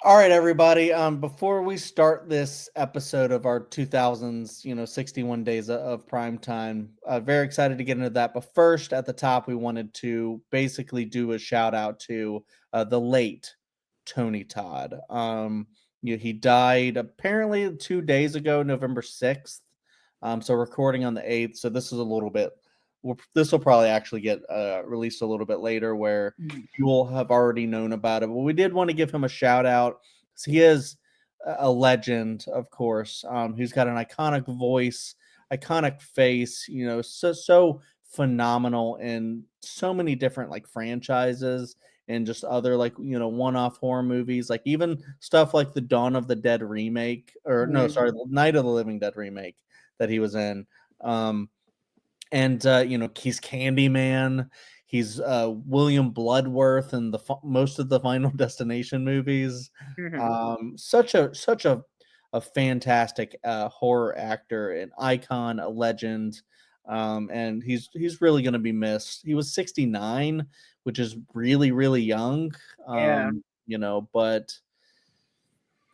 All right, everybody. Before we start this episode of our 2000s, 61 days of prime time, very excited to get into that. But first, at the top, we wanted to basically do a shout out to the late Tony Todd. He died apparently 2 days ago, November 6th. So recording on the 8th. So this is a little bit. This will probably actually get released a little bit later, where you will have already known about it. But we did want to give him a shout out. So he is a legend, of course. He's got an iconic voice, iconic face. So phenomenal in so many different like franchises and just other like one-off horror movies, like even stuff like the Dawn of the Dead remake, or no, sorry, the Night of the Living Dead remake that he was in. And he's Candyman. He's William Bloodworth in most of the Final Destination movies. Such a fantastic horror actor, an icon, a legend. And he's really going to be missed. He was 69, which is really really young. Yeah. But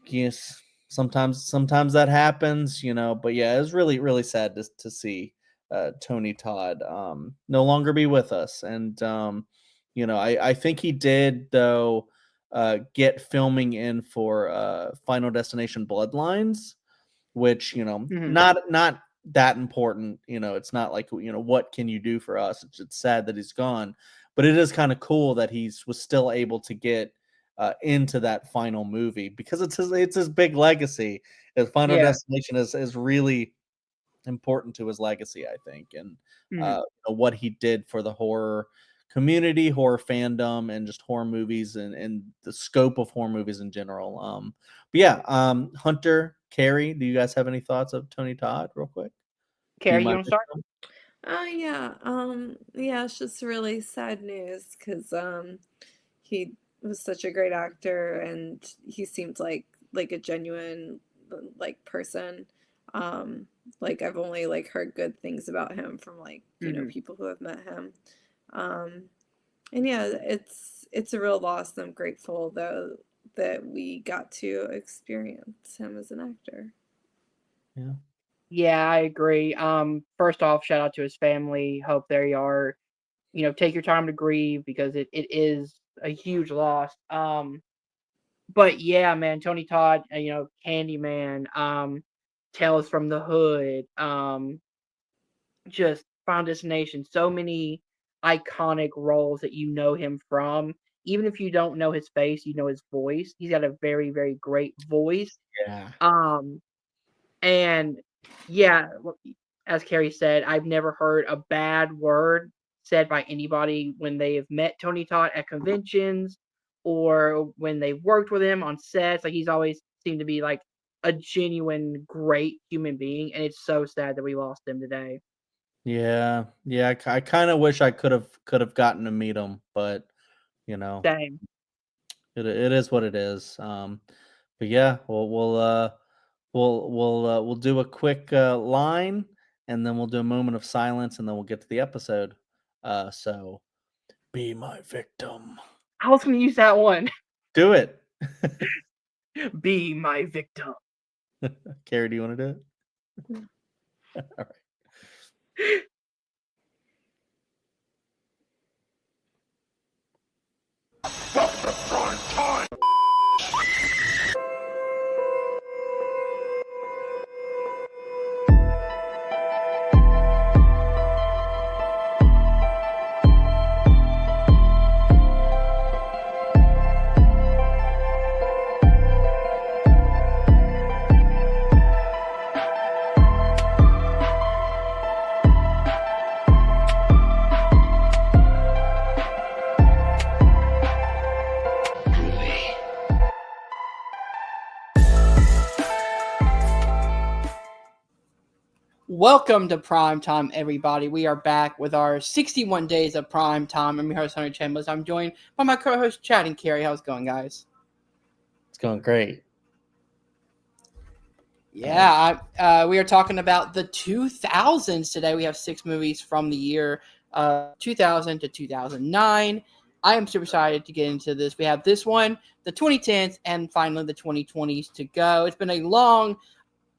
yes, sometimes that happens. But yeah, it's really really sad to see Tony Todd no longer be with us. And I think he did though get filming in for Final Destination Bloodlines, which not that important. It's not like what can you do for us. It's sad that he's gone, but it is kind of cool that was still able to get into that final movie, because it's his big legacy. His Final Yeah. Destination is really important to his legacy, I think, and Mhm. what he did for the horror community, horror fandom, and just horror movies, and the scope of horror movies in general. But yeah, Hunter, Carrie, do you guys have any thoughts of Tony Todd, real quick? Be Carrie, you my want to start? victim. Yeah. Yeah, it's just really sad news because he was such a great actor and he seemed like a genuine like person. Like I've only like heard good things about him from Mhm. people who have met him. Um, and yeah, it's a real loss. I'm grateful though that we got to experience him as an actor. Yeah. Yeah, I agree. First off, shout out to his family. Hope they are, take your time to grieve because it is a huge loss. But yeah, man, Tony Todd, Candyman, Tales from the Hood, just Final Destination, so many iconic roles that you know him from. Even if you don't know his face, you know his voice. He's got a very, very great voice. Yeah. Um, and yeah, as Carrie said, I've never heard a bad word said by anybody when they have met Tony Todd at conventions or when they've worked with him on sets. Like he's always seemed to be like a genuine great human being, and it's so sad that we lost him today. Yeah, yeah. I kind of wish I could have gotten to meet him, but you know, Same. it is what it is. But yeah, we'll do a quick line, and then we'll do a moment of silence, and then we'll get to the episode. So be my victim. I was going to use that one. Do it. Be my victim. Carrie, do you want to do it? All right. Welcome to Prime Time, everybody. We are back with our 61 Days of Prime Time. I'm your host, Hunter Chambers. I'm joined by my co-host, Chad and Carrie. How's it going, guys? It's going great. Yeah, we are talking about the 2000s today. We have 6 movies from the year 2000 to 2009. I am super excited to get into this. We have this one, the 2010s, and finally the 2020s to go. It's been a long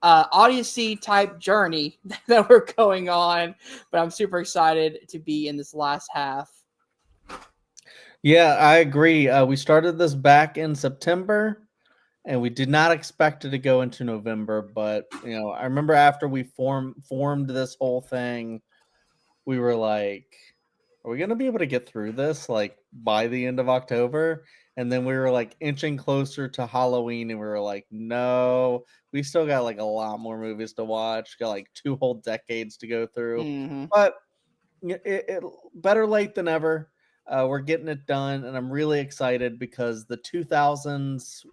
Odyssey type journey that we're going on, but I'm super excited to be in this last half. Yeah, I agree. We started this back in September, and we did not expect it to go into November. But I remember after we formed this whole thing, we were like, "Are we gonna be able to get through this like by the end of October?" And then we were like inching closer to Halloween, and we were like, "No, we still got like a lot more movies to watch. Got like 2 whole decades to go through." Mm-hmm. But it better late than ever. We're getting it done, and I'm really excited because the 2000s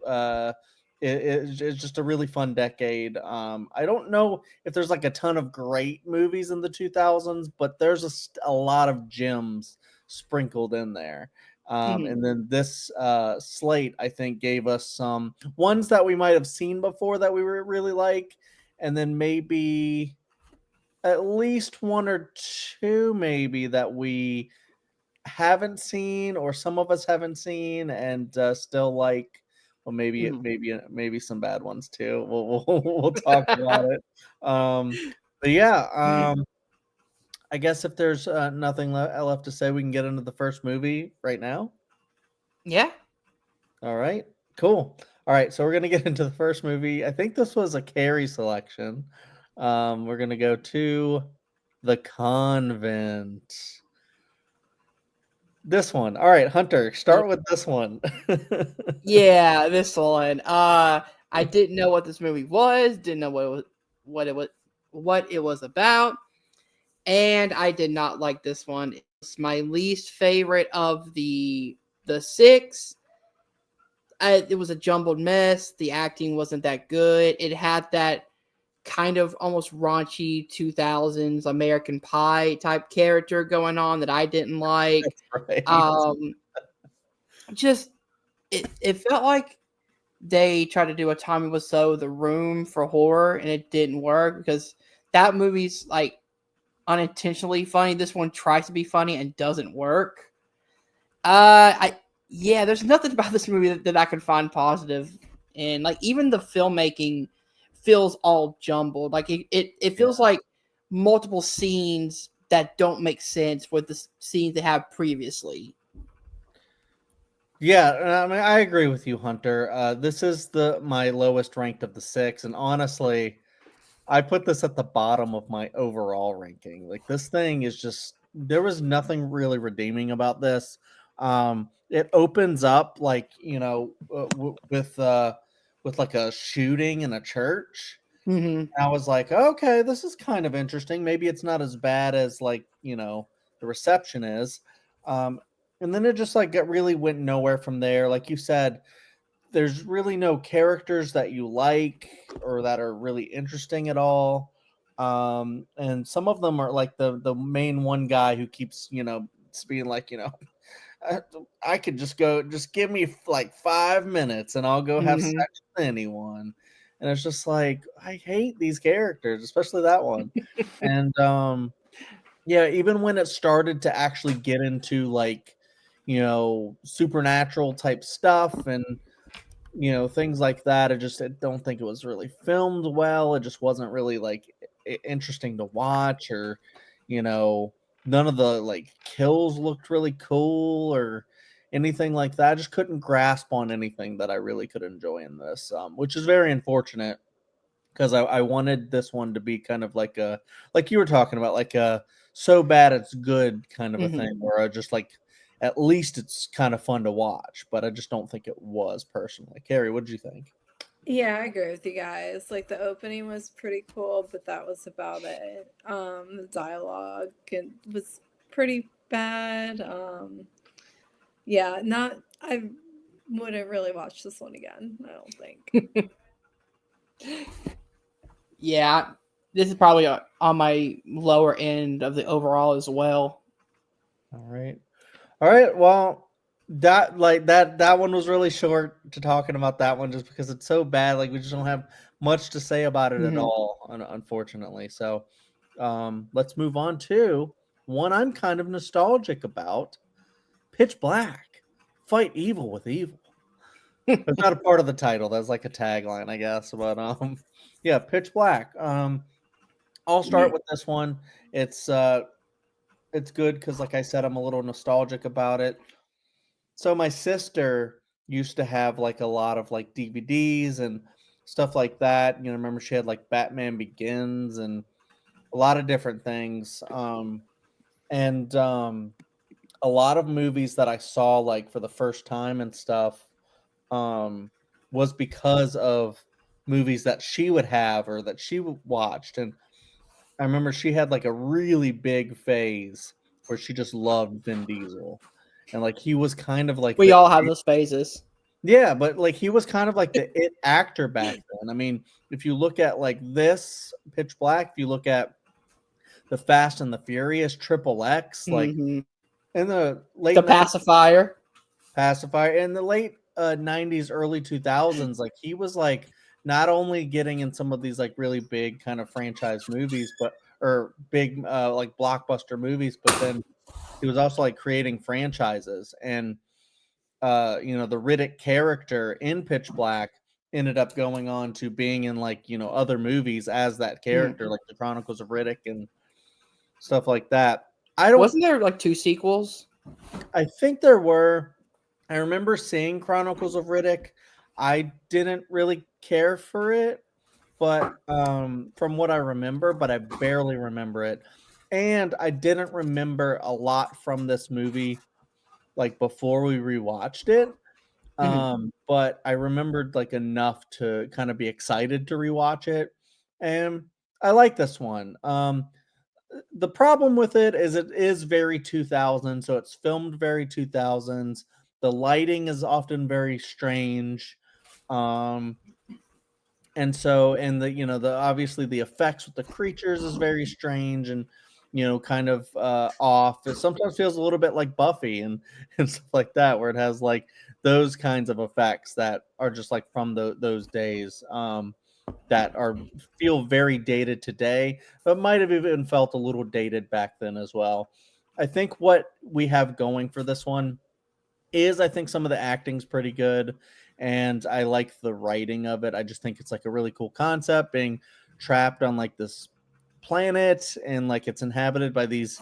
it's just a really fun decade. I don't know if there's like a ton of great movies in the 2000s, but there's a lot of gems sprinkled in there. And then this slate, I think, gave us some ones that we might have seen before that we really like, and then maybe at least one or two maybe that we haven't seen, or some of us haven't seen, and still like. Well, maybe some bad ones too. We'll talk about it. But yeah, I guess if there's nothing left to say, we can get into the first movie right now. Yeah. All right, cool. All right, so we're gonna get into the first movie. I think this was a Carrie selection. We're gonna go to The Convent. This one. All right, Hunter, start with this one. Yeah, this one. I didn't know what this movie was. Didn't know what it was about, and I did not like this one. It was my least favorite of the six. It was a jumbled mess. The acting wasn't that good. It had that kind of almost raunchy 2000s American Pie type character going on that I didn't like. Right. Just it felt like they tried to do a Tommy Wiseau The Room for horror, and it didn't work because that movie's like unintentionally funny. This one tries to be funny and doesn't work. There's nothing about this movie that I can find positive, and like even the filmmaking feels all jumbled. Like it feels like multiple scenes that don't make sense with the scenes they have previously. Yeah, I mean, I agree with you, Hunter. This is my lowest ranked of the six, and honestly, I put this at the bottom of my overall ranking. Like this thing is just there was nothing really redeeming about this. It opens up like with like a shooting in a church. Mm-hmm. I was like, okay, this is kind of interesting. Maybe it's not as bad as like the reception is. And then it just like really went nowhere from there. Like you said, there's really no characters that you like or that are really interesting at all. And some of them are like the main one guy who keeps being like I could just give me like 5 minutes and I'll go have Mm-hmm. sex with anyone. And it's just like, I hate these characters, especially that one. And yeah, even when it started to actually get into like, supernatural type stuff and things like that, I don't think it was really filmed well. It just wasn't really like interesting to watch, or none of the like kills looked really cool or anything like that. I just couldn't grasp on anything that I really could enjoy in this, which is very unfortunate because I wanted this one to be kind of like you were talking about, like a so bad it's good kind of a thing, where I just like at least it's kind of fun to watch, but I just don't think it was personally. Carrie, what did you think? Yeah, I agree with you guys. Like the opening was pretty cool, but that was about it. The dialogue was pretty bad. Yeah, not I wouldn't really watch this one again, I don't think. Yeah, this is probably on my lower end of the overall as well. All right. All right. Well, that one was really short to talking about that one just because it's so bad. Like we just don't have much to say about it at all, unfortunately. So let's move on to one I'm kind of nostalgic about. Pitch Black, fight evil with evil. It's not a part of the title. That's like a tagline, I guess. But yeah, Pitch Black. I'll start with this one. It's good because, like I said, I'm a little nostalgic about it. So my sister used to have like a lot of like DVDs and stuff like that. You know, remember she had like Batman Begins and a lot of different things. And a lot of movies that I saw like for the first time and stuff was because of movies that she would have or that she watched. And I remember she had like a really big phase where she just loved Vin Diesel. And like he was kind of like We all have those phases. yeah, but like he was kind of like the it actor back then. I mean, if you look at like this Pitch Black, if you look at the Fast and the Furious, Triple X, like Mhm. in the late The 90s, pacifier. Pacifier, in the late 90s, early 2000s, like he was like not only getting in some of these like really big kind of franchise movies, but or big like blockbuster movies, but then he was also like creating franchises. And you know, the Riddick character in Pitch Black ended up going on to being in like, you know, other movies as that character, like the Chronicles of Riddick and stuff like that. Wasn't there like 2 sequels? I think there were. I remember seeing Chronicles of Riddick. I didn't really care for it, but from what I remember, but I barely remember it. And I didn't remember a lot from this movie like before we rewatched it. But I remembered like enough to kind of be excited to rewatch it. And I like this one. The problem with it is very 2000, so it's filmed very 2000s. The lighting is often very strange. Um and so and the you know the obviously the effects with the creatures is very strange and you know kind of off. It sometimes feels a little bit like Buffy and and stuff like that where it has like those kinds of effects that are just like from those days that are feel very dated today but might have even felt a little dated back then as well. I think what we have going for this one is I think some of the acting's pretty good and I like the writing of it. I just think it's like a really cool concept being trapped on like this planet and like it's inhabited by these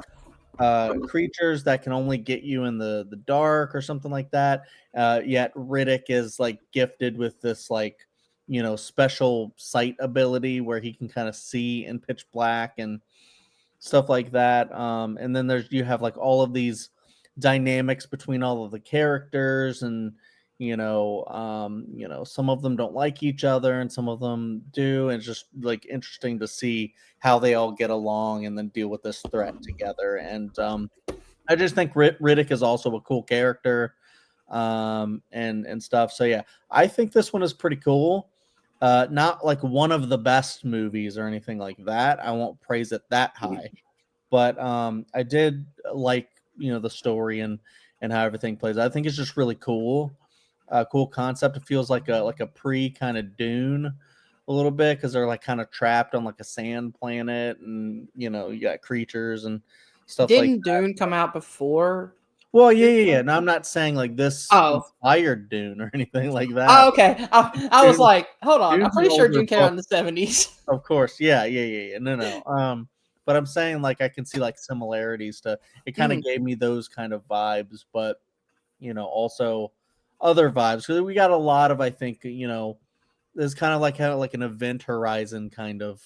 creatures that can only get you in the dark or something like that. Yet Riddick is like gifted with this like you know special sight ability where he can kind of see in pitch black and stuff like that. And then there's you have like all of these dynamics between all of the characters and you know some of them don't like each other and some of them do and it's just like interesting to see how they all get along and then deal with this threat together. And I just think Riddick is also a cool character and stuff. So yeah, I think this one is pretty cool. Not like one of the best movies or anything like that. I won't praise it that high, but I did like you know the story and how everything plays. I think it's just really cool, cool concept. It feels like a pre kind of Dune a little bit because they're like kind of trapped on like a sand planet and you know you got creatures and stuff like Didn't Dune come out before? well, yeah. No, I'm not saying like this Oh. inspired Dune or anything like that. Oh, okay. I was Dune- like, hold on. I'm Dune's an pretty sure older Dune came out book. in the 70s. Of course, yeah. No. But I'm saying like I can see like similarities to it. Kind of gave me those kind of vibes, but you know, also other vibes because we got a lot of I think you know, there's kind of like an Event Horizon kind of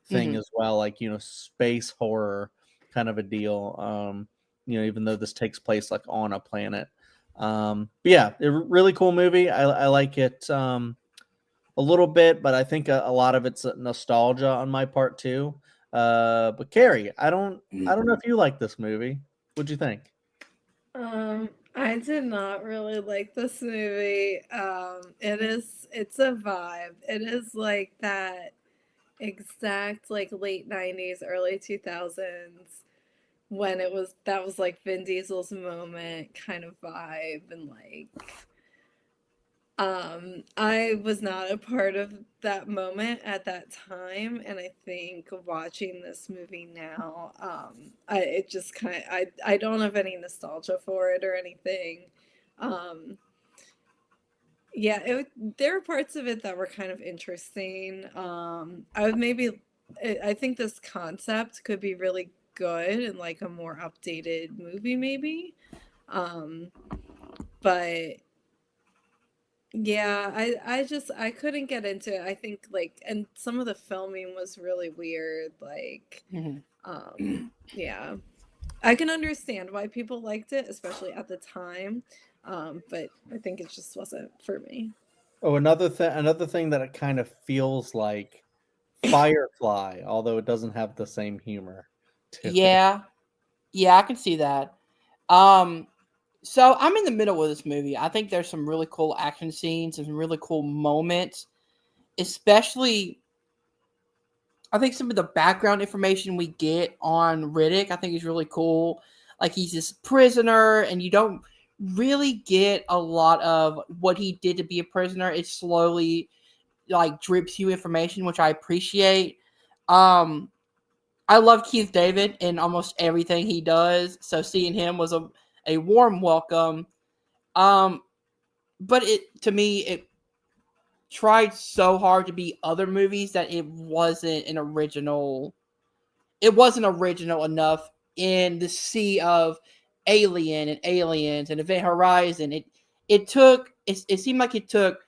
thing as well, like you know, space horror kind of a deal. You know, even though this takes place like on a planet. But yeah, really cool movie. I like it a little bit, but I think a lot of it's nostalgia on my part too. But Carrie, I don't know if you like this movie. What'd you think? I did not really like this movie. It's a vibe. It is like that exact like late 90s, early 2000s when that was like Vin Diesel's moment kind of vibe and like I was not a part of that moment at that time, and I think watching this movie now, it just I don't have any nostalgia for it or anything. Um, yeah, there were parts of it that were kind of interesting. I would maybe, I think this concept could be really good in like a more updated movie, maybe. Um, but yeah, I couldn't get into it. I think like, and some of the filming was really weird. Like, yeah, I can understand why people liked it, especially at the time. But I think it just wasn't for me. Oh, another thing that it kind of feels like Firefly, although it doesn't have the same humor to it. Yeah, yeah, I can see that. Um, so I'm in the middle of this movie. I think there's some really cool action scenes and some really cool moments, especially. I think some of the background information we get on Riddick, I think is really cool. Like he's this prisoner, and you don't really get a lot of what he did to be a prisoner. It slowly like drips you information, which I appreciate. Um, I love Keith David in almost everything he does, so seeing him was a warm welcome. Um, but it to me it tried so hard to be other movies that it wasn't original enough in the sea of Alien and Aliens and Event Horizon. It seemed like it took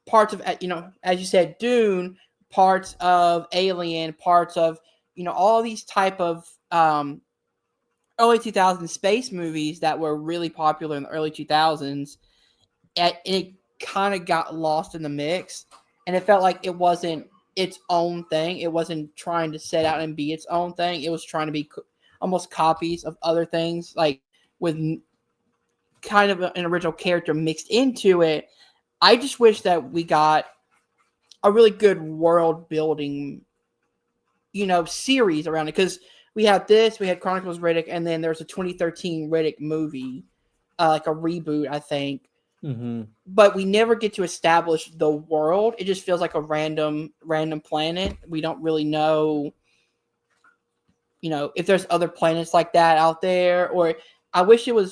parts of, as you said, Dune, parts of Alien, parts of all these type of early 2000s space movies that were really popular in the early 2000s. And it kind of got lost in the mix, and it felt like it wasn't its own thing. It wasn't trying to set out and be its own thing. It was trying to be almost copies of other things, like with kind of an original character mixed into it. I just wish that we got a really good world building, series around it, because we had Chronicles Riddick, and then there's a 2013 Riddick movie, like a reboot, I think. Mm-hmm. But we never get to establish the world. It just feels like a random planet. We don't really know, if there's other planets like that out there. Or I wish it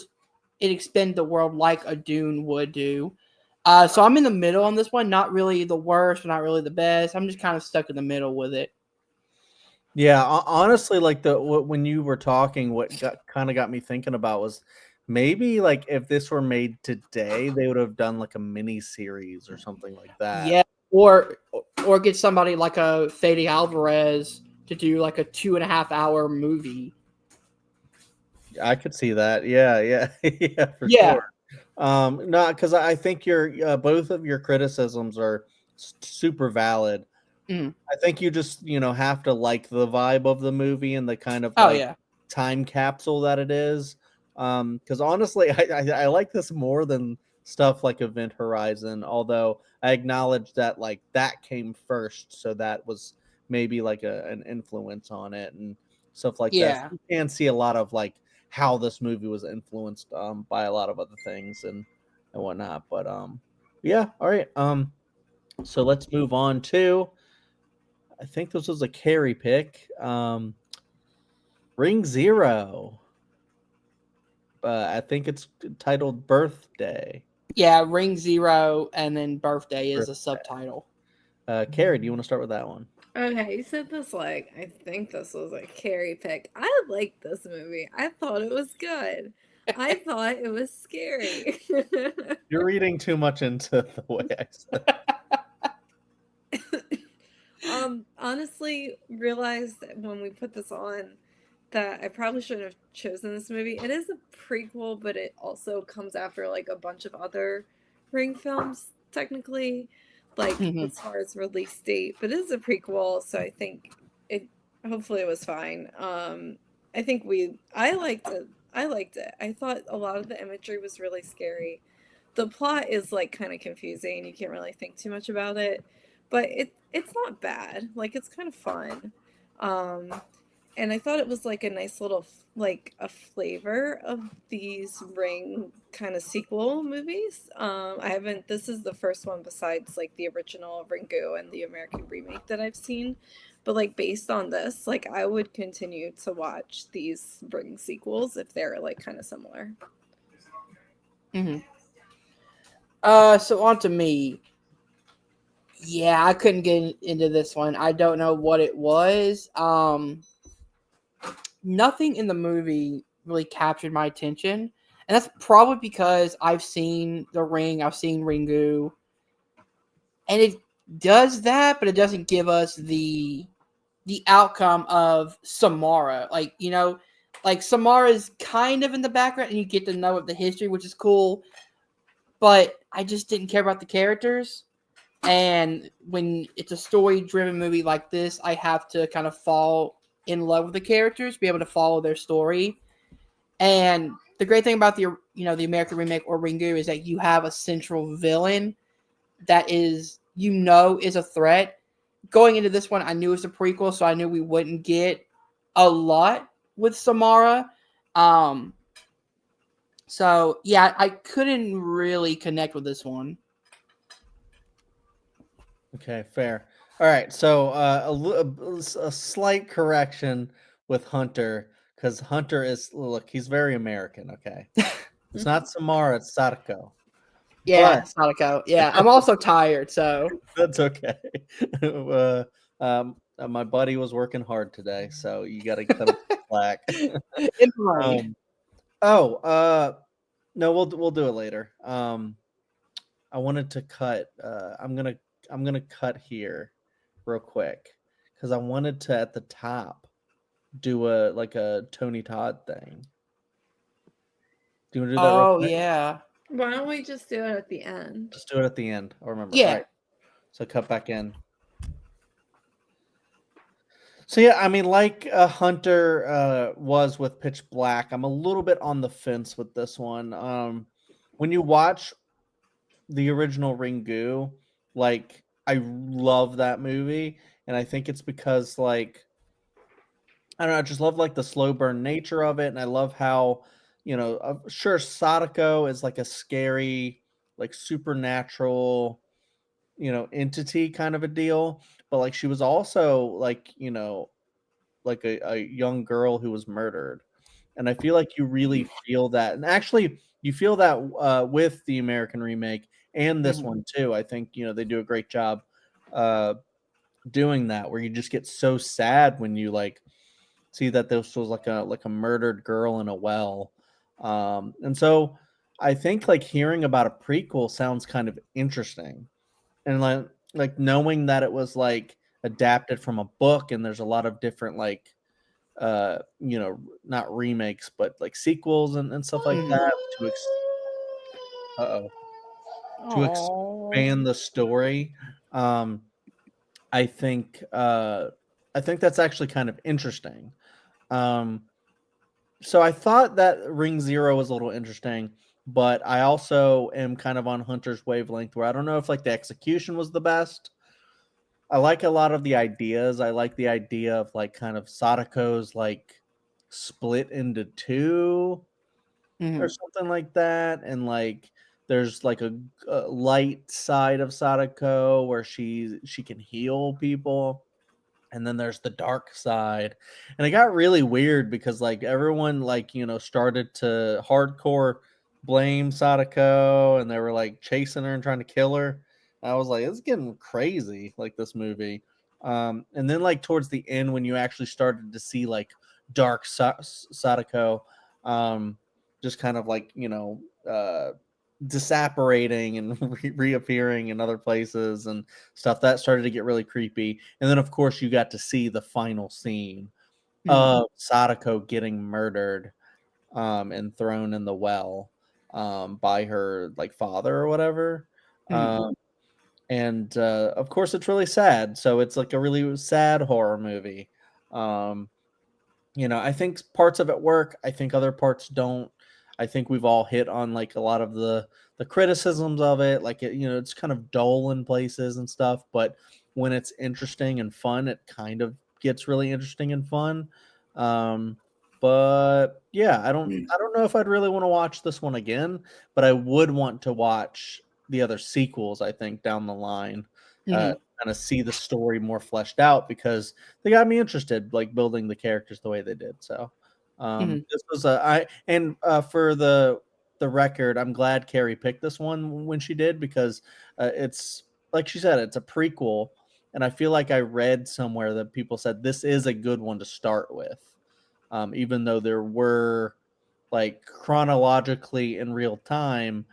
expanded the world like a Dune would do. So I'm in the middle on this one. Not really the worst, but not really the best. I'm just kind of stuck in the middle with it. Yeah, honestly, like when you were talking, what got me thinking about was maybe like if this were made today, they would have done like a mini series or something like that. Yeah, or get somebody like a Fede Alvarez to do like a 2.5 hour movie. I could see that. Yeah, yeah, yeah, for Yeah. sure. No, because I think both of your criticisms are super valid. Mm. I think you just have to like the vibe of the movie and the kind of Oh like yeah. time capsule that it is. Because honestly, I like this more than stuff like Event Horizon. Although I acknowledge that like that came first, so that was maybe like an influence on it and stuff like that. So Yeah. you can see a lot of like how this movie was influenced by a lot of other things and whatnot. But yeah, all right. So let's move on to. I think this was a carry pick. Ring Zero. I think it's titled Birthday. Yeah, Ring Zero and then Birthday is a Birthday. subtitle. Carrie, do you want to start with that one? Okay, you said this like I think this was a Carrie pick. I liked this movie. I thought it was good. I thought it was scary. You're reading too much into the way I said. Honestly, realized that when we put this on that I probably shouldn't have chosen this movie. It is a prequel, but it also comes after like a bunch of other Ring films, technically, like as far as release date. But it is a prequel, so I think it hopefully it was fine. I think I liked it. I liked it. I thought a lot of the imagery was really scary. The plot is like kind of confusing. You can't really think too much about it, but it's not bad. Like it's kind of fun. and I thought it was like a nice little like a flavor of these Ring kind of sequel movies. I haven't. This is the first one besides like the original Ringu and the American remake that I've seen. But like based on this, like I would continue to watch these Ring sequels if they're like kind of similar. Mm-hmm. So on to me. Yeah, I couldn't get into this one. I don't know what it was. Nothing in the movie really captured my attention, and that's probably because I've seen The Ring, I've seen Ringu, and it does that, but it doesn't give us the outcome of Samara. Like, you know, like Samara's kind of in the background, and you get to know the history, which is cool. But I just didn't care about the characters. And when it's a story-driven movie like this, I have to kind of fall in love with the characters, be able to follow their story. And the great thing about the American remake or Ringu is that you have a central villain that is a threat. Going into this one, I knew it was a prequel, so I knew we wouldn't get a lot with Samara. So yeah, I couldn't really connect with this one. Okay, fair. All right, so a slight correction with Hunter, because Hunter he's very American. Okay, it's not Samara, it's Sadako. Yeah, Sadako. Yeah, I'm also tired, so That's okay. My buddy was working hard today, so you got to cut him slack. No, we'll do it later. I wanted to cut. I'm gonna cut here real quick because I wanted to at the top do a Tony Todd thing. Do you want to do that real quick? Yeah. Why don't we just do it at the end? Just do it at the end. I'll remember. Yeah. All right. So cut back in. So yeah, I mean, like Hunter was with Pitch Black, I'm a little bit on the fence with this one. When you watch the original Ringu, like I love that movie, and I think it's because like I don't know, I just love like the slow burn nature of it, and I love how sure Sadako is like a scary, like supernatural, entity kind of a deal, but like she was also like like a young girl who was murdered. And I feel like you really feel that. And actually, you feel that with the American remake and this one too. I think, they do a great job doing that, where you just get so sad when you like see that this was like a murdered girl in a well. And so I think like hearing about a prequel sounds kind of interesting. And like knowing that it was like adapted from a book and there's a lot of different like not remakes but like sequels and stuff like that to expand the story. I think that's actually kind of interesting. So I thought that Ring Zero was a little interesting, but I also am kind of on Hunter's wavelength where I don't know if like the execution was the best. I like a lot of the ideas. I like the idea of like kind of Sadako's like split into two or something like that, and like there's like a light side of Sadako where she can heal people, and then there's the dark side. And it got really weird because like everyone like started to hardcore blame Sadako, and they were like chasing her and trying to kill her. I was like, it's getting crazy, like this movie. And then like towards the end, when you actually started to see like dark Sadako, just kind of like disapparating and reappearing in other places and stuff, that started to get really creepy. And then of course you got to see the final scene of Sadako getting murdered and thrown in the well by her like father or whatever. And of course it's really sad, so it's like a really sad horror movie. I think parts of it work, I think other parts don't. I think we've all hit on like a lot of the criticisms of it, like it's kind of dull in places and stuff, but when it's interesting and fun, it kind of gets really interesting and fun. But yeah, I don't know if I'd really want to watch this one again, but I would want to watch the other sequels, I think, down the line. Mhm. Kind of see the story more fleshed out because they got me interested, like building the characters the way they did. So Mhm. this was for the record, I'm glad Carrie picked this one when she did because it's like she said, it's a prequel, and I feel like I read somewhere that people said this is a good one to start with, even though there were like chronologically in real time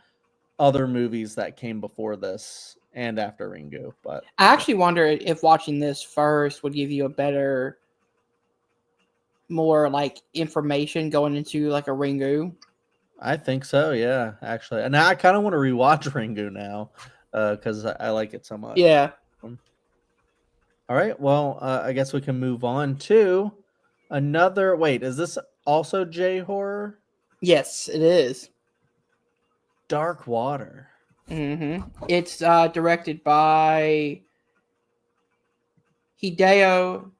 other movies that came before this and after Ringu. But I actually wonder if watching this first would give you a better, more like information going into like a Ringu. I think so, yeah, actually. And now I kind of want to rewatch Ringu now because I like it so much. Yeah. All right, well, I guess we can move on to another. Wait, is this also J horror? Yes, it is. Dark Water. It's directed by Hideo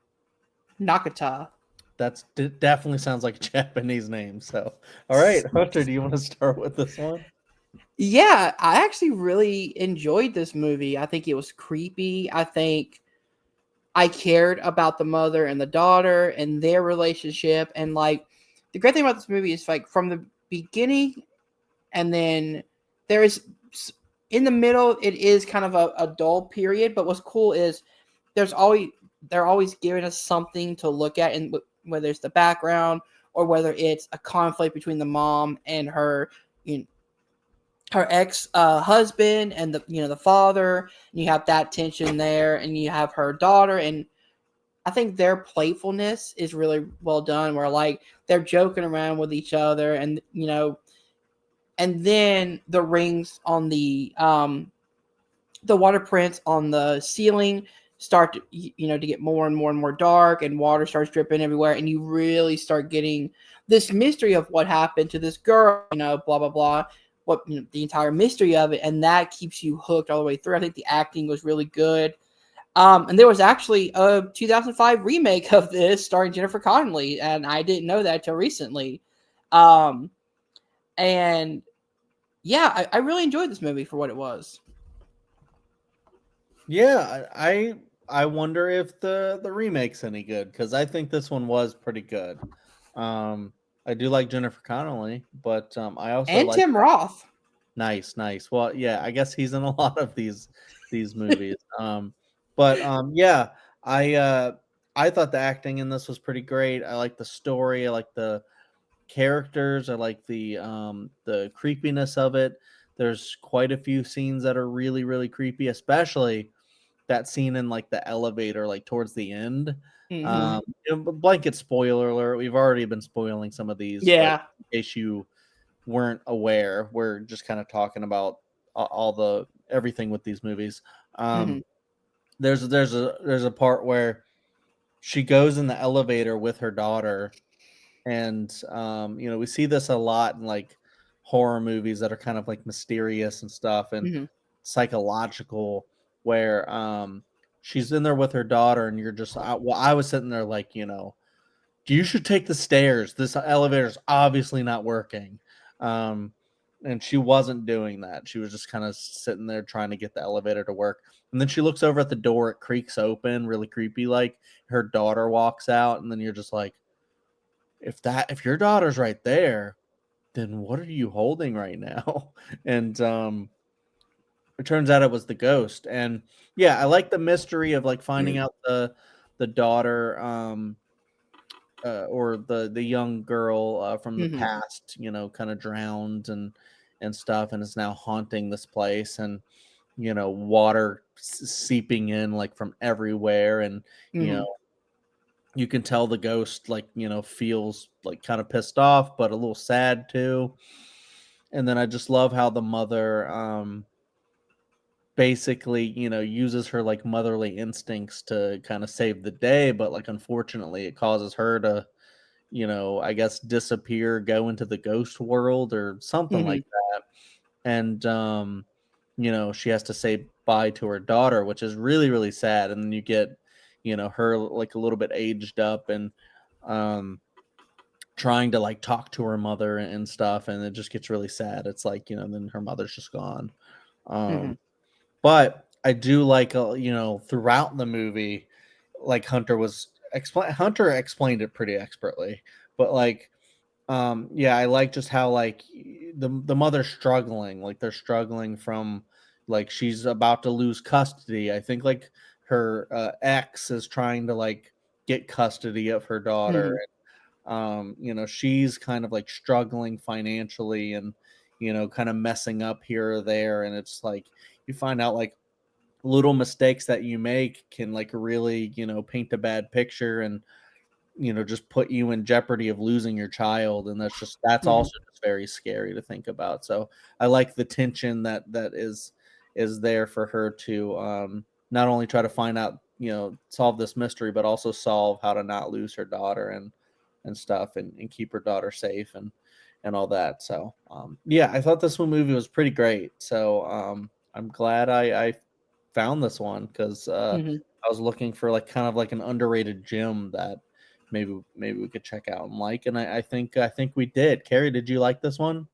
Nakata. That's definitely sounds like a Japanese name. So, all right, Hunter, do you want to start with this one? Yeah, I actually really enjoyed this movie. I think it was creepy. I think I cared about the mother and the daughter and their relationship. And like the great thing about this movie is like from the beginning, and then there is in the middle, it is kind of a dull period. But what's cool is there's always they're always giving us something to look at, and whether it's the background or whether it's a conflict between the mom and her, you know, her ex husband and the father. And you have that tension there, and you have her daughter, and I think their playfulness is really well done. Where like they're joking around with each other, and and then the rings on the water prints on the ceiling start to get more and more and more dark, and water starts dripping everywhere, and you really start getting this mystery of what happened to this girl, blah blah blah, what the entire mystery of it, and that keeps you hooked all the way through. I think the acting was really good. And there was actually a 2005 remake of this starring Jennifer Connelly, and I didn't know that till recently. Um, and yeah, I really enjoyed this movie for what it was. Yeah, I wonder if the remake's any good because I think this one was pretty good. I do like Jennifer Connelly, but I also And like Tim Roth. nice, nice. Well, yeah, I guess he's in a lot of these movies. But yeah, I uh, I thought the acting in this was pretty great. I like the story. I like the characters. I like the creepiness of it. There's quite a few scenes that are really really creepy, especially that scene in like the elevator, like towards the end. Mm-hmm. Blanket spoiler alert. We've already been spoiling some of these, but Yeah. in case you weren't aware, we're just kind of talking about all the everything with these movies. Mm-hmm. There's a part where she goes in the elevator with her daughter, and we see this a lot in like horror movies that are kind of like mysterious and stuff and Mm-hmm. psychological, where she's in there with her daughter, and you're just I was sitting there like, you should take the stairs. This elevator's obviously not working. Um, and she wasn't doing that. She was just kind of sitting there trying to get the elevator to work. And then she looks over at the door, it creaks open, really creepy like. Her daughter walks out, and then you're just like, if your daughter's right there, then what are you holding right now? And it turns out it was the ghost. And yeah, I like the mystery of like finding out the daughter or the young girl from the Mm-hmm. past, kind of drowned and stuff, and is now haunting this place, and water seeping in like from everywhere, and you Mm-hmm. know you can tell the ghost like feels like kind of pissed off but a little sad too. And then I just love how the mother basically uses her like motherly instincts to kind of save the day, but like unfortunately it causes her to I guess disappear, go into the ghost world or something Mm-hmm. like that. And she has to say bye to her daughter, which is really really sad. And then you get her like a little bit aged up, and um, trying to like talk to her mother and stuff, and it just gets really sad. It's like, then her mother's just gone. Mhm. But I do like, throughout the movie, like Hunter explained it pretty expertly, but like, yeah, I like just how like the mother's struggling, like they're struggling from, like, she's about to lose custody. I think like her ex is trying to like get custody of her daughter. Mhm. She's kind of like struggling financially and, kind of messing up here or there. And it's like you find out like little mistakes that you make can like really, paint a bad picture and, just put you in jeopardy of losing your child. And that's Mhm. also just very scary to think about. So I like the tension that is there for her to not only try to find out, solve this mystery, but also solve how to not lose her daughter and stuff, and keep her daughter safe and all that. So yeah, I thought this one movie was pretty great. So I'm glad I found this one because Mhm. I was looking for like kind of like an underrated gem that maybe we could check out and like. And I think we did. Carrie, did you like this one?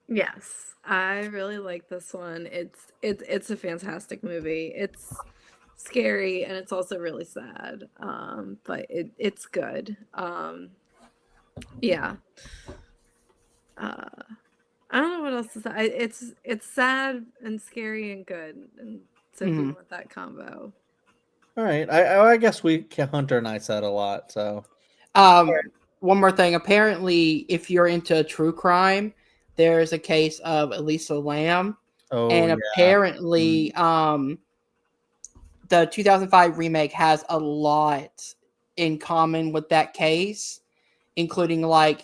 Yes, I really like this one. It's a fantastic movie. It's scary and it's also really sad. But it's good. Yeah. Uh, I don't know what else to say. It's sad and scary and good, and so if you Mhm. want that combo. All right. I guess Hunter and I said a lot. So One more thing. Apparently, if you're into true crime, there's a case of Elisa Lamb, oh and yeah. apparently, the 2005 remake has a lot in common with that case, including like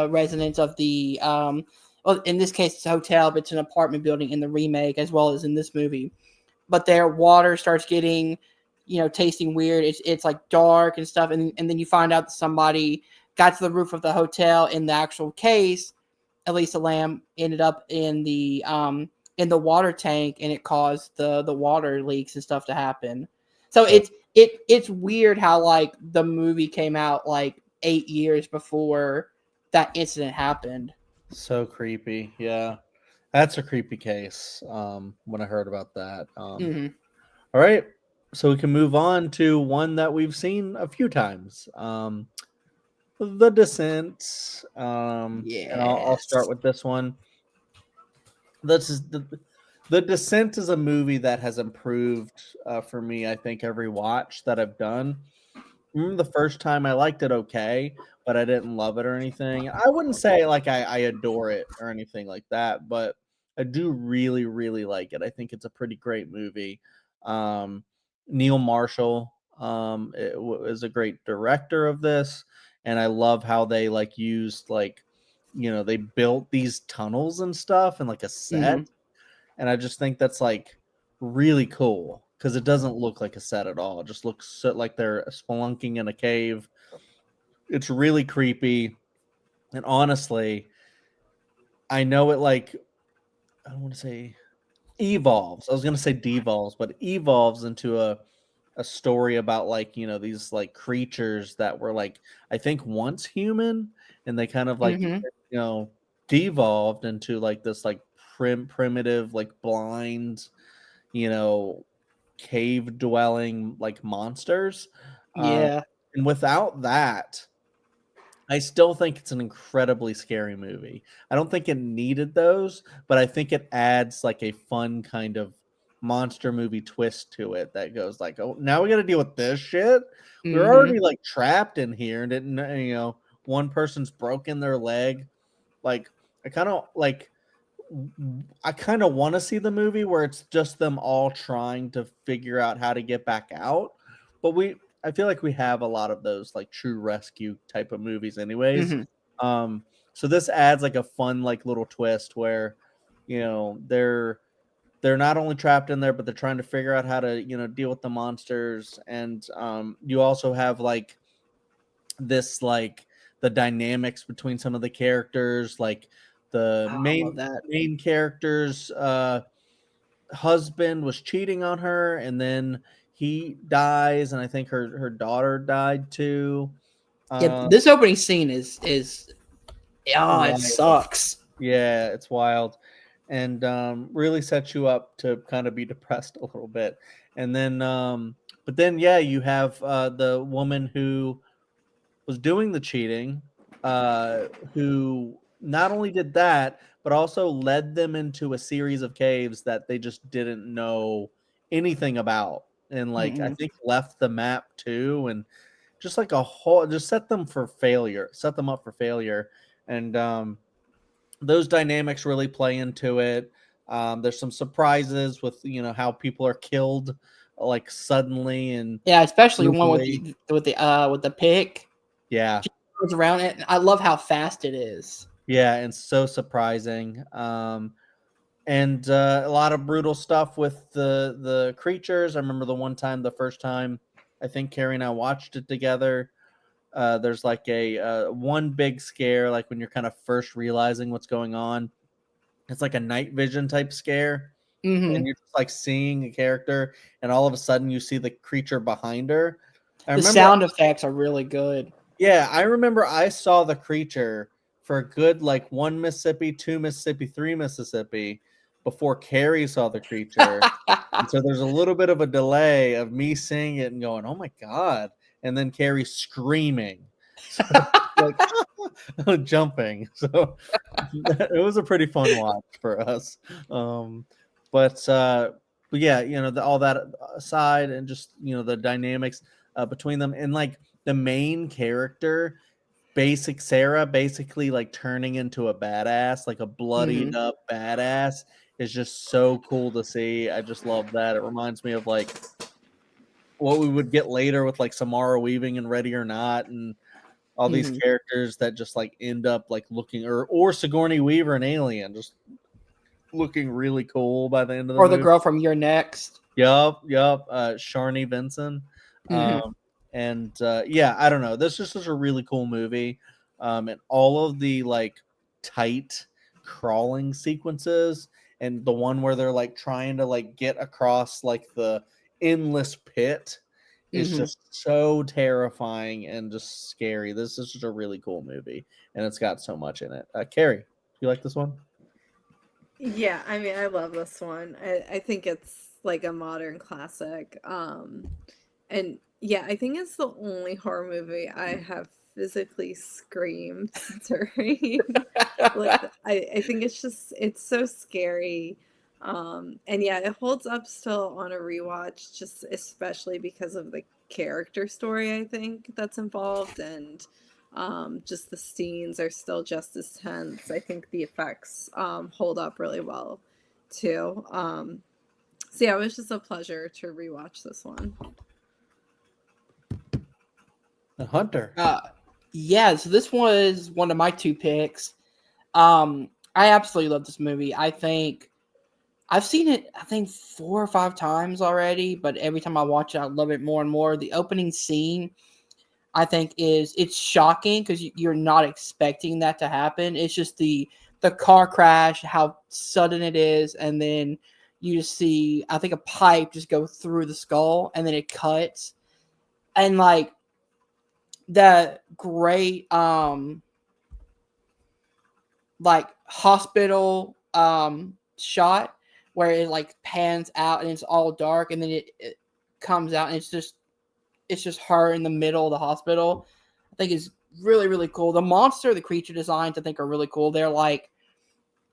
residents of the well, in this case it's a hotel, but it's an apartment building in the remake as well as in this movie. But their water starts getting tasting weird. It's like dark and stuff, and then you find out that somebody got to the roof of the hotel. In the actual case, Elisa Lamb ended up in the water tank, and it caused the water leaks and stuff to happen. So So it's weird how like the movie came out like 8 years before that incident happened. so creepy. Yeah. That's a creepy case. When I heard about that. Hmm. All right. So we can move on to one that we've seen a few times. The Descent. And I'll start Yes. with this one. This is the Descent is a movie that has improved for me. I think every watch that I've done. The first time I liked it okay, but I didn't love it or anything. I wouldn't say like I adore it or anything like that, but I do really, really like it. I think it's a pretty great movie. Um, Neil Marshall is a great director of this, and I love how they like used like they built these tunnels and stuff and like a set, Hmm. and I just think that's like really cool because it doesn't look like a set at all. It just looks like they're spelunking in a cave. It's really creepy. And honestly, I know it like, I don't want to say evolves. I was going to say devolves, but evolves into a story about like, these like creatures that were like, I think once human, and they kind of like, Hmm. you know, devolved into like this like primitive, like blind, you know, cave dwelling like monsters. Um, Yeah. and without that, I still think it's an incredibly scary movie. I don't think it needed those, but I think it adds like a fun kind of monster movie twist to it that goes like, oh, now we got to deal with this shit. We are Hmm. already like trapped in here, and didn't one person's broken their leg. Like I kind of like I kind of want to see the movie where it's just them all trying to figure out how to get back out. But I feel like we have a lot of those like true rescue type of movies anyways. Hmm. Um so this adds like a fun like little twist where they're not only trapped in there, but they're trying to figure out how to, deal with the monsters. And you also have like this like the dynamics between some of the characters, like the I love main that. character's husband was cheating on her, and then he dies, and I think her daughter died too. Yeah, this opening scene is it Wild. sucks. Yeah, it's wild, and really sets you up to kind of be depressed a little bit. And then, but then, yeah, you have the woman who was doing the cheating, who not only did that, but also led them into a series of caves that they just didn't know anything about, and like I Mhm. think left the map too, and just like a whole, just set them for failure, set them up for failure, and those dynamics really play into it. There's some surprises with how people are killed like suddenly and Yeah, especially one brutally. with the pick. Yeah, Goes around it. I love how fast it is. yeah, and so surprising. And a lot of brutal stuff with the creatures. I remember the first time I think Carrie and I watched it together. There's like a one big scare, like when you're kind of first realizing what's going on. It's like a night vision type scare, and Hmm. you're just like seeing a character, and all of a sudden you see the creature behind her. I The remember, sound effects are really good. yeah, I remember I saw the creature for a good like 1 Mississippi, 2 Mississippi, 3 Mississippi before Carrie saw the creature. And so there's a little bit of a delay of me seeing it and going, "Oh my god!" and then Carrie screaming, so like jumping. So it was a pretty fun watch for us. Um, but yeah, all that aside, and just the dynamics between them, and like the main character, basic Sarah, basically like turning into a badass, like a bloodied Hmm. up badass, is just so cool to see. I just love that. It reminds me of like what we would get later with like Samara Weaving and Ready or Not, and all these Hmm. characters that just like end up like looking, or Sigourney Weaver and Alien, just looking really cool by the end of the Or the movie. girl from You're Next. Yup. Sharni Benson. Hmm. And yeah, I don't know. This is just a really cool movie. And all of the like tight crawling sequences, and the one where they're like trying to like get across like the endless pit, is Hmm. just so terrifying and just scary. This is just a really cool movie, and it's got so much in it. Carrie, you like this one? Yeah, I mean, I love this one. I think it's like a modern classic. And yeah, I think it's the only horror movie I have physically screamed during. Like, I think it's so scary. And yeah, it holds up still on a rewatch, just especially because of the character story, I think, that's involved, and just the scenes are still just as tense. I think the effects hold up really well too. So yeah, it was just a pleasure to rewatch this one. The Hunter. Yeah, so this was one of my two picks. I absolutely love this movie. I think I've seen it, I think 4 or 5 times already, but every time I watch it, I love it more and more. The opening scene, I think, it's shocking because you're not expecting that to happen. It's just the car crash, how sudden it is, and then you just see, I think, a pipe just go through the skull, and then it cuts, and like that great like hospital shot where it like pans out and it's all dark, and then it comes out and it's just her in the middle of the hospital. I think is really, really cool. The creature designs I think are really cool. They're like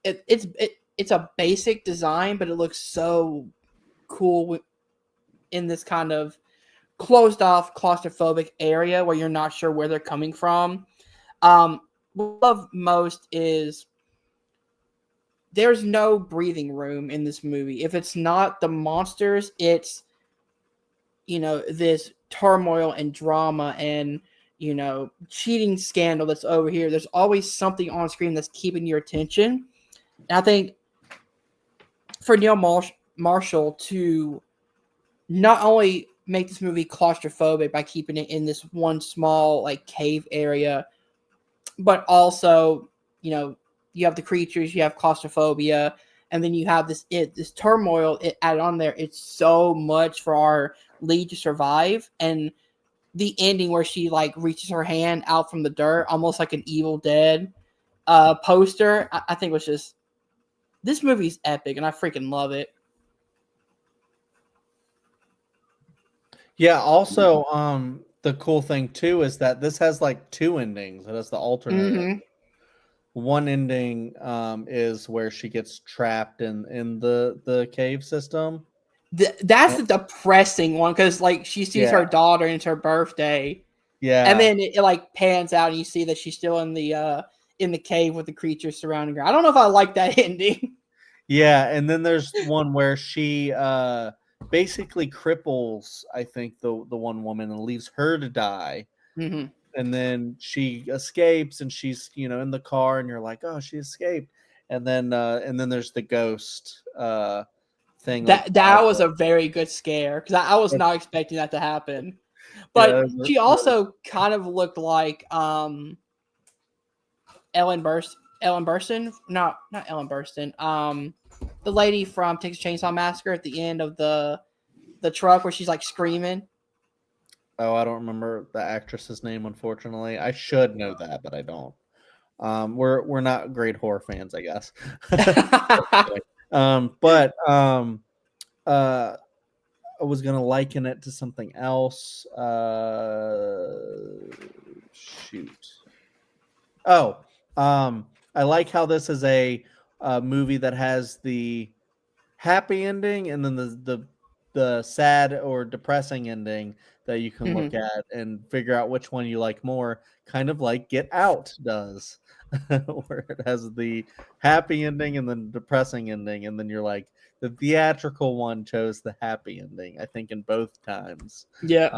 it's a basic design, but it looks so cool in this kind of closed off claustrophobic area where you're not sure where they're coming from. What I love most is there's no breathing room in this movie. If it's not the monsters, it's this turmoil and drama and cheating scandal that's over here. There's always something on screen that's keeping your attention. And I think for Neil Marshall to not only make this movie claustrophobic by keeping it in this one small like cave area, but also you have the creatures, you have claustrophobia, and then you have this turmoil added on there. It's so much for our lead to survive, and the ending where she like reaches her hand out from the dirt, almost like an Evil Dead poster. I think was just, this movie's epic, and I freaking love it. Yeah. Also, the cool thing too is that this has like two endings. It has the alternate. Mm-hmm. One ending is where she gets trapped in the cave system. That's the depressing one, because like she sees her daughter and it's her birthday, and then it like pans out and you see that she's still in the cave with the creatures surrounding her. I don't know if I like that ending. Yeah, and then there's one where she basically cripples, I think, the one woman and leaves her to die. Mm-hmm. And then she escapes and she's, in the car and you're like, oh, she escaped. And then there's the ghost thing. That was a very good scare, because I was not expecting that to happen. But she also kind of looked like Ellen Burstyn. Not Ellen Burstyn. The lady from Texas Chainsaw Massacre at the end of the truck where she's like screaming. Oh, I don't remember the actress's name, unfortunately. I should know that, but I don't. We're not great horror fans, I guess. I was gonna liken it to something else. Shoot. Oh, I like how this is a movie that has the happy ending and then the sad or depressing ending that you can look at and figure out which one you like more, kind of like Get Out does, where it has the happy ending and then depressing ending, and then you're like, the theatrical one chose the happy ending, I think, in both times. Yeah.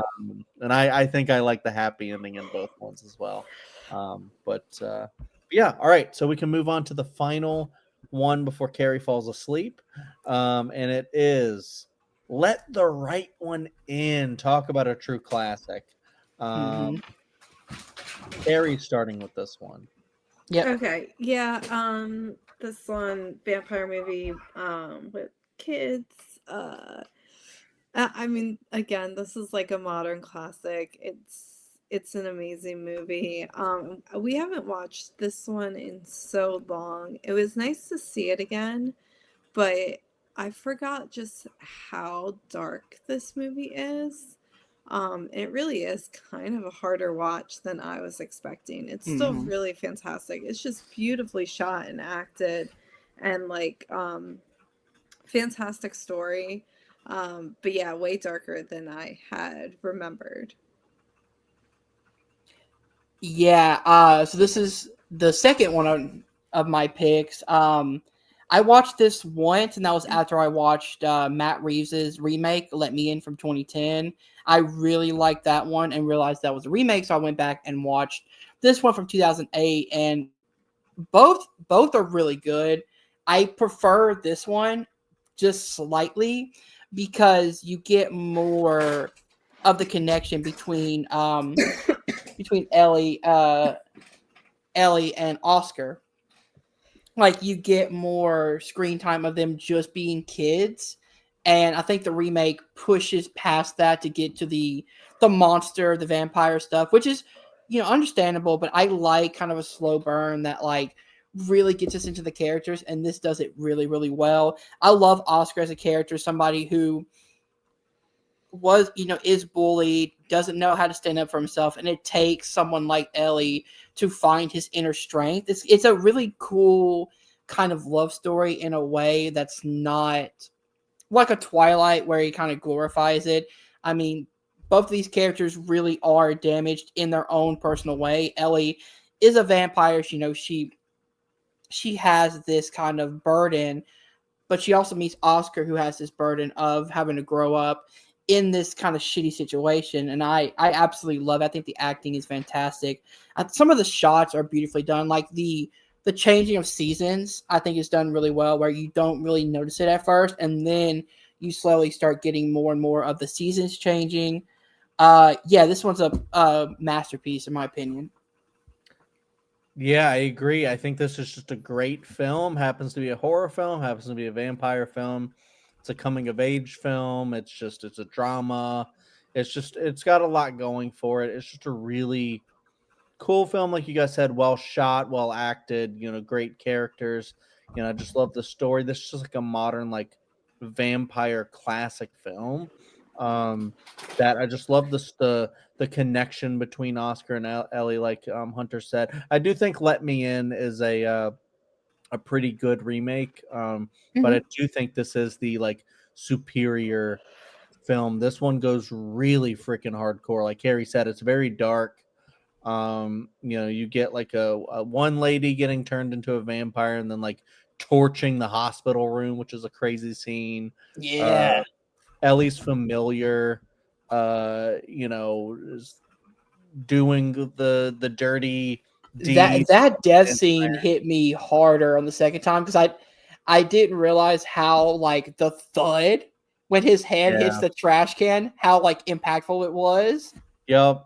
And I think I like the happy ending in both ones as well. Yeah, all right, so we can move on to the final one before Carrie falls asleep, and it is Let the Right One In. Talk about a true classic. Carrie's starting with this one. Yeah. Okay. Yeah. This one, vampire movie with kids. I mean, again, this is like a modern classic. It's an amazing movie. We haven't watched this one in so long. It was nice to see it again, but I forgot just how dark this movie is. It really is kind of a harder watch than I was expecting. It's still really fantastic. It's just beautifully shot and acted, and like fantastic story. But yeah, way darker than I had remembered. Yeah, so this is the second one of my picks. I watched this once, and that was after I watched Matt Reeves's remake, Let Me In, from 2010. I really liked that one and realized that was a remake, so I went back and watched this one from 2008, and both are really good. I prefer this one just slightly because you get more of the connection between Ellie and Oscar. Like, you get more screen time of them just being kids, and I think the remake pushes past that to get to the monster, the vampire stuff, which is, understandable, but I like kind of a slow burn that like really gets us into the characters, and this does it really, really well. I love Oscar as a character, somebody who was, is bullied, doesn't know how to stand up for himself, and it takes someone like Ellie to find his inner strength. It's a really cool kind of love story in a way that's not like a Twilight where he kind of glorifies it. I mean, both of these characters really are damaged in their own personal way. Ellie is a vampire. She has this kind of burden, but she also meets Oscar, who has this burden of having to grow up in this kind of shitty situation. And I absolutely love it. I think the acting is fantastic. Some of the shots are beautifully done. Like the changing of seasons, I think, is done really well, where you don't really notice it at first, and then you slowly start getting more and more of the seasons changing. Yeah, this one's a masterpiece in my opinion. Yeah, I agree. I think this is just a great film. Happens to be a horror film, happens to be a vampire film. It's a coming of age film. It's a drama. It's got a lot going for it. It's just a really cool film, like you guys said, well shot, well acted, great characters. I just love the story. This is just like a modern like vampire classic film. Um that I just love the connection between Oscar and Ellie, like Hunter said. I do think Let Me In is a pretty good remake. But I Mhm. do think this is the like superior film. This one goes really freaking hardcore. Like Carrie said, it's very dark. You get like a one lady getting turned into a vampire and then like torching the hospital room, which is a crazy scene. uh Yeah. Ellie's familiar, is doing the dirty That deed. that death And scene hit me harder on the second time because I didn't realize how like the thud when his hand hits yeah, the trash can, how like impactful it was. yep.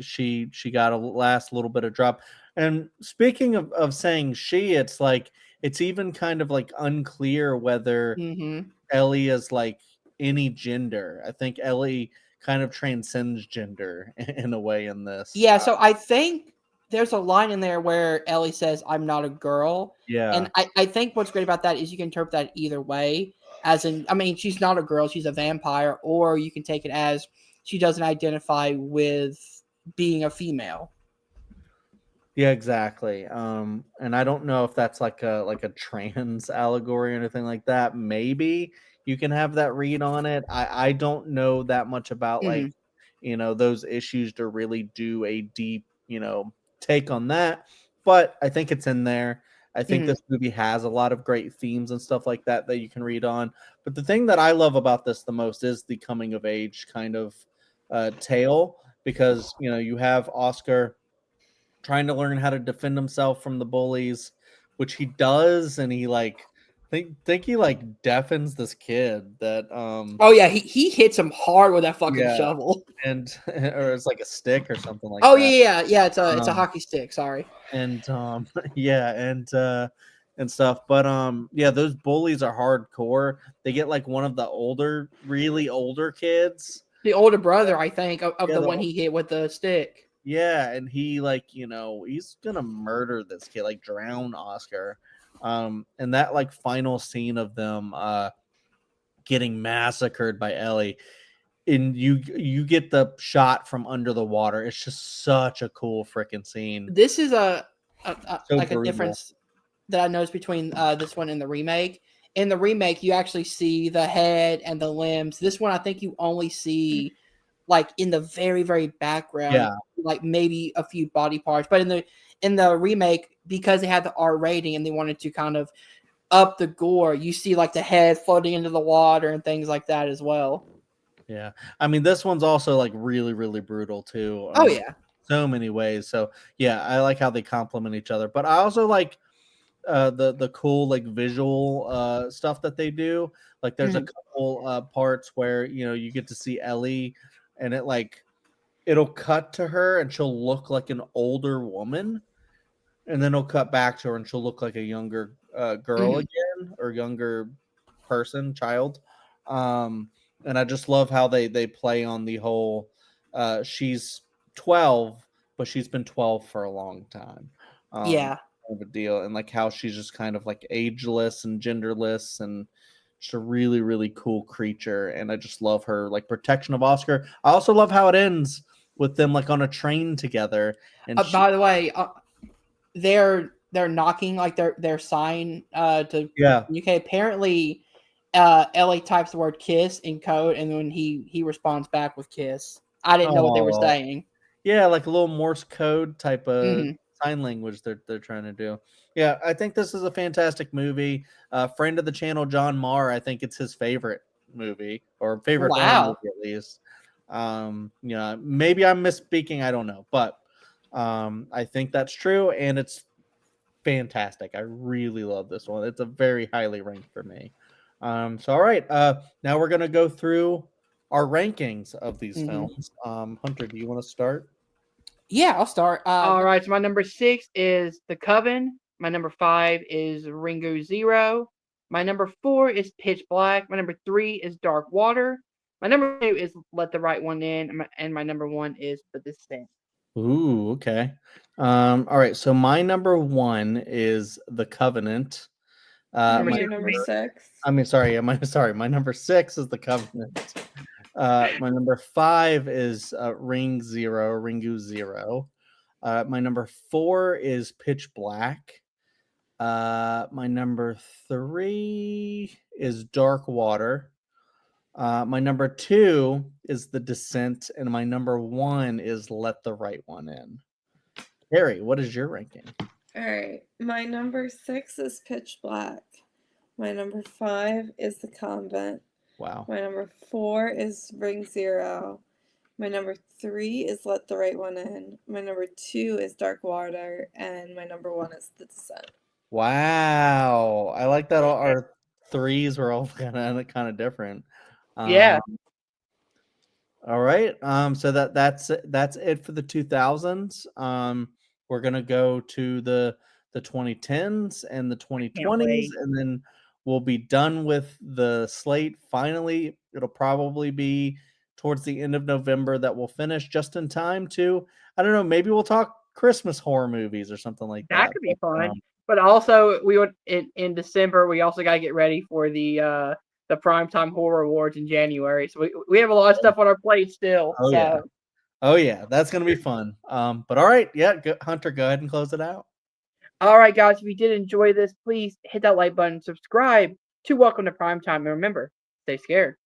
She got a last little bit of drop. And speaking of saying she, it's like it's even kind of like unclear whether Hmm. Ellie is like any gender. I think Ellie kind of transcends gender in a way in this. Yeah, so I think there's a line in there where Ellie says, "I'm not a girl," Yeah, and I think what's great about that is you can interpret that either way. As in, I mean, she's not a girl; she's a vampire, or you can take it as she doesn't identify with being a female. yeah, exactly. And I don't know if that's like a trans allegory or anything like that. Maybe you can have that read on it. I don't know that much about Hmm. like those issues to really do a deep take on that. But I think it's in there. I think Hmm. this movie has a lot of great themes and stuff like that that you can read on. But the thing that I love about this the most is the coming of age kind of tale, because you have Oscar trying to learn how to defend himself from the bullies, which he does, and he like think he like deafens this kid that Oh yeah, he hits him hard with that fucking yeah, shovel. and or it's like a stick or something like Oh that. yeah, yeah, yeah. It's a Um hockey stick. Sorry. and yeah, and stuff. But yeah, those bullies are hardcore. They get like one of the really older kids. The older brother, I think, of Yeah, the one he hit with the stick. yeah, and he like, he's gonna murder this kid, like drown Oscar. And that like final scene of them getting massacred by Ellie, and you get the shot from under the water. It's just such a cool freaking scene. This is a So like a brutal. difference that I noticed between this one and the remake. In the remake, you actually see the head and the limbs. This one, I think you only see like in the very very background, Yeah, like maybe a few body parts. But in the remake, because they had the R rating and they wanted to kind of up the gore, you see like the head floating into the water and things like that as well. yeah. I mean, this one's also like really, really brutal too. Oh yeah. So many ways. So yeah, I like how they complement each other. But I also like the cool like visual stuff that they do. Like there's a Mhm. couple parts where you get to see Ellie, and it'll cut to her and she'll look like an older woman, and then it'll cut back to her and she'll look like a younger girl Mhm. again, or younger person, child. um and I just love how they play on the whole she's 12, but she's been 12 for a long time, Yeah. kind of a deal, and like how she's just kind of like ageless and genderless, and just a really really cool creature. And I just love her like protection of Oscar. I also love how it ends with them like on a train together, and she By the way, they're knocking like their sign to yeah. UK. Apparently, Ellie types the word "kiss" in code, and then he responds back with "kiss." I didn't know what they were Oh, saying. yeah, like a little Morse code type of Hmm. sign language they're trying to do. Yeah, I think this is a fantastic movie. Friend of the channel, John Marr, I think it's his favorite movie, or favorite horror movie Wow. at least. Maybe I'm misspeaking, I don't know, but I think that's true, and it's fantastic. I really love this one. It's a very highly ranked for me. So all right, now we're gonna go through our rankings of these Hmm. films. Hunter, do you want to start? Yeah, I'll start. All right, so my number 6 is The Coven. My number 5 is Ringo Zero. My number 4 is Pitch Black. My number 3 is Dark Water. My number 2 is Let the Right One In, and my number 1 is The Descent. Ooh, okay. All right. So my number 1 is The Covenant. Number Your 6 number 6. My number 6 is The Covenant. My number 5 is Ringu Zero. My number 4 is Pitch Black. My number 3 is Dark Water. My number 2 is The Descent, and my number 1 is Let the Right One In. Harry, what is your ranking? All right. My number 6 is Pitch Black. My number 5 is The Convent. Wow. My number 4 is Ring Zero. My number 3 is Let the Right One In. My number 2 is Dark Water. And my number 1 is The Descent. Wow. I like that all our threes were all kind of different. Yeah. All right. So that's it for the 2000s. We're gonna go to the 2010s and the 2020s, wait. and then we'll be done with the slate. Finally, it'll probably be towards the end of November that we'll finish just in time to, I don't know, maybe we'll talk Christmas horror movies or something like That that. could be But, fun. But also, we would in December. We also got to get ready for the Primetime Horror Awards in January. So we have a lot of stuff on our plate still. Oh so. yeah. Oh yeah, that's gonna be fun. But all right, yeah, Hunter, go ahead and close it out. All right, guys, if you did enjoy this, please hit that like button, subscribe to Welcome to Primetime, and remember, stay scared.